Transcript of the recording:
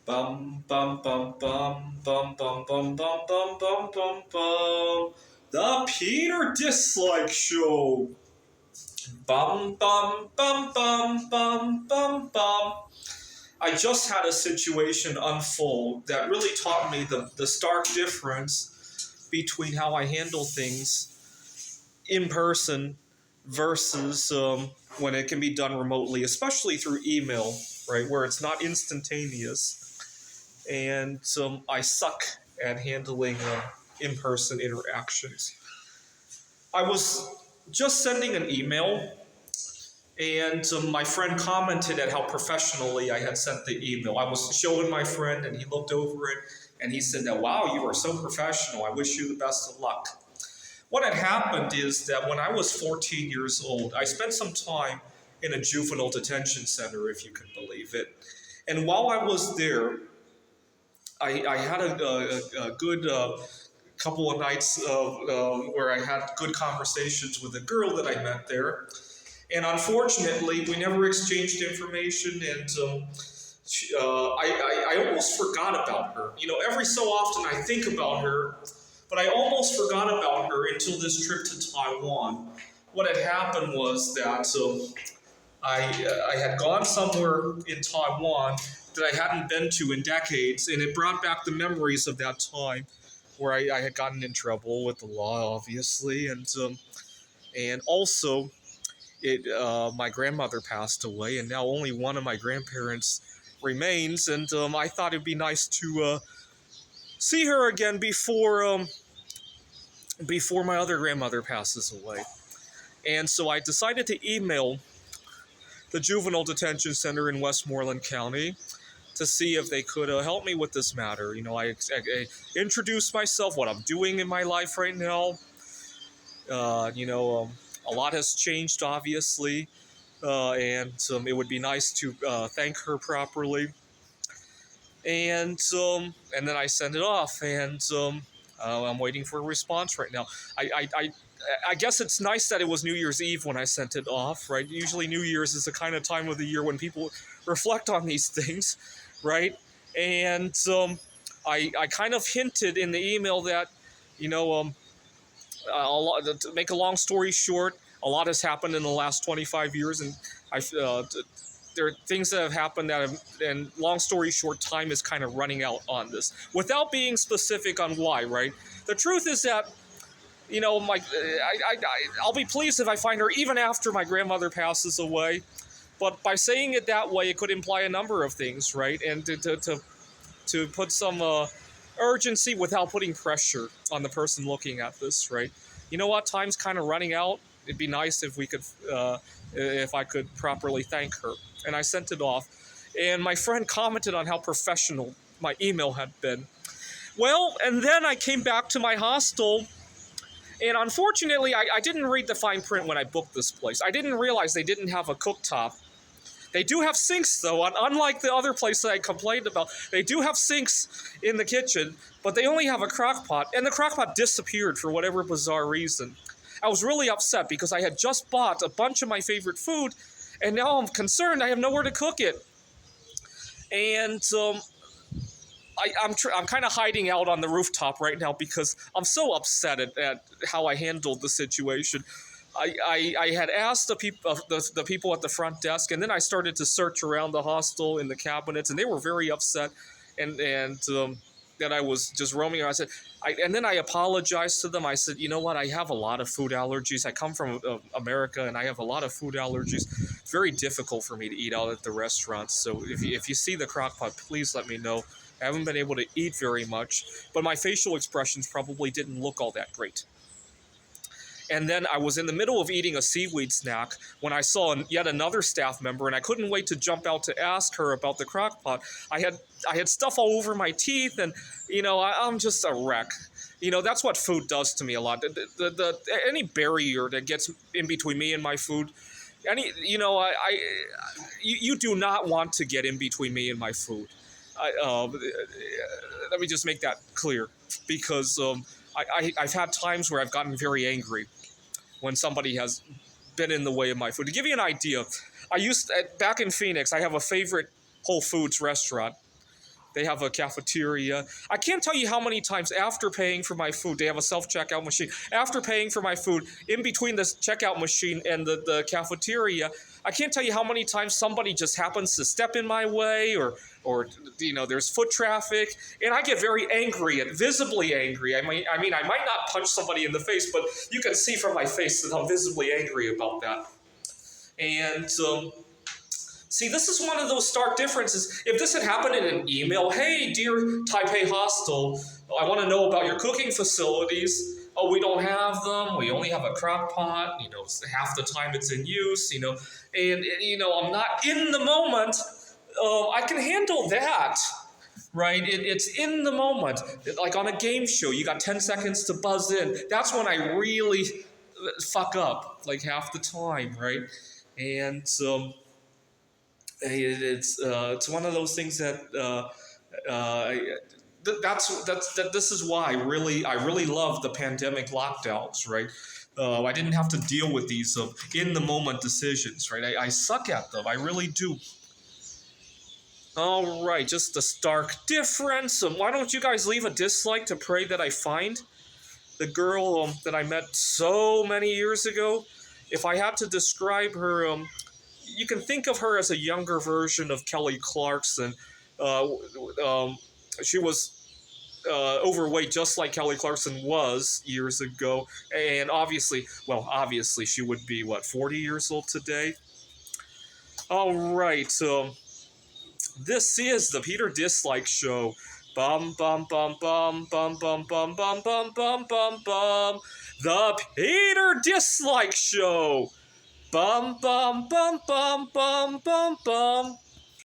Bum bum bum bum bum bum bum bum bum bum bum bum. The Peter Dislike Show. Bum bum bum bum bum bum bum. I just had a situation unfold that really taught me the stark difference between how I handle things in person versus when it can be done remotely, especially through email, right, where it's not instantaneous. And I suck at handling in-person interactions. I was just sending an email, and my friend commented at how professionally I had sent the email. I was showing my friend, and he looked over it, and he said, "Wow, you are so professional. I wish you the best of luck." What had happened is that when I was 14 years old, I spent some time in a juvenile detention center, if you can believe it. And while I was there, I had a good couple of nights where I had good conversations with a girl that I met there. And unfortunately, we never exchanged information, and I almost forgot about her. You know, every so often I think about her, but I almost forgot about her until this trip to Taiwan. What had happened was that I had gone somewhere in Taiwan that I hadn't been to in decades, and it brought back the memories of that time where I had gotten in trouble with the law, obviously, and also my grandmother passed away, and now only one of my grandparents remains, and I thought it'd be nice to see her again before my other grandmother passes away. And so I decided to email the juvenile detention center in Westmoreland County to see if they could help me with this matter. You know, I introduced myself, what I'm doing in my life right now. A lot has changed, obviously, and it would be nice to thank her properly. And then I send it off, and I'm waiting for a response right now. I guess it's nice that it was New Year's Eve when I sent it off, right? Usually New Year's is the kind of time of the year when people reflect on these things, right? And I kind of hinted in the email that, to make a long story short, a lot has happened in the last 25 years, and there are things that have happened and long story short, time is kind of running out on this. Without being specific on why, right? The truth is that, I'll be pleased if I find her even after my grandmother passes away. But by saying it that way, it could imply a number of things, right? And to put some urgency without putting pressure on the person looking at this, right? You know what? Time's kind of running out. It'd be nice if if I could properly thank her. And I sent it off. And my friend commented on how professional my email had been. Well, and then I came back to my hostel. And unfortunately, I didn't read the fine print when I booked this place. I didn't realize they didn't have a cooktop. They do have sinks, though. Unlike the other place that I complained about, they do have sinks in the kitchen, but they only have a crock pot, and the crock pot disappeared for whatever bizarre reason. I was really upset because I had just bought a bunch of my favorite food, and now I'm concerned I have nowhere to cook it. And I'm kind of hiding out on the rooftop right now because I'm so upset at how I handled the situation. I had asked the people at the front desk, and then I started to search around the hostel in the cabinets, and they were very upset, and that I was just roaming around. And then I apologized to them. I said, you know what? I have a lot of food allergies. I come from America, and I have a lot of food allergies. It's very difficult for me to eat out at the restaurants. So if you see the crock pot, please let me know. I haven't been able to eat very much, but my facial expressions probably didn't look all that great. And then I was in the middle of eating a seaweed snack when I saw yet another staff member, and I couldn't wait to jump out to ask her about the crock pot. I had stuff all over my teeth, and I'm just a wreck. That's what food does to me a lot. Any barrier that gets in between me and my food, you do not want to get in between me and my food. Let me just make that clear, because I've had times where I've gotten very angry when somebody has been in the way of my food. To give you an idea, back in Phoenix, I have a favorite Whole Foods restaurant, They have a cafeteria. I can't tell you how many times after paying for my food, they have a self-checkout machine. After paying for my food, in between the checkout machine and the cafeteria, I can't tell you how many times somebody just happens to step in my way, or there's foot traffic, and I get very angry, and visibly angry. I mean, I might not punch somebody in the face, but you can see from my face that I'm visibly angry about that. And see, this is one of those stark differences. If this had happened in an email, hey, dear Taipei Hostel, I want to know about your cooking facilities. Oh, we don't have them. We only have a crock pot. Half the time it's in use. And I'm not in the moment. I can handle that, right? It's in the moment. Like on a game show, you got 10 seconds to buzz in. That's when I really fuck up, like half the time, right? And it's one of those things that this is why I really love the pandemic lockdowns, right? I didn't have to deal with these in the moment decisions, right? I suck at them, I really do. All right, just a stark difference. Why don't you guys leave a dislike to pray that I find the girl that I met so many years ago? If I had to describe her, you can think of her as a younger version of Kelly Clarkson. She was overweight, just like Kelly Clarkson was years ago, and obviously she would be 40 years old today. All right, this is the Peter Dislike Show. Bum bum bum bum bum bum bum bum bum bum bum bum. The Peter Dislike Show. Bum bum bum bum bum bum bum.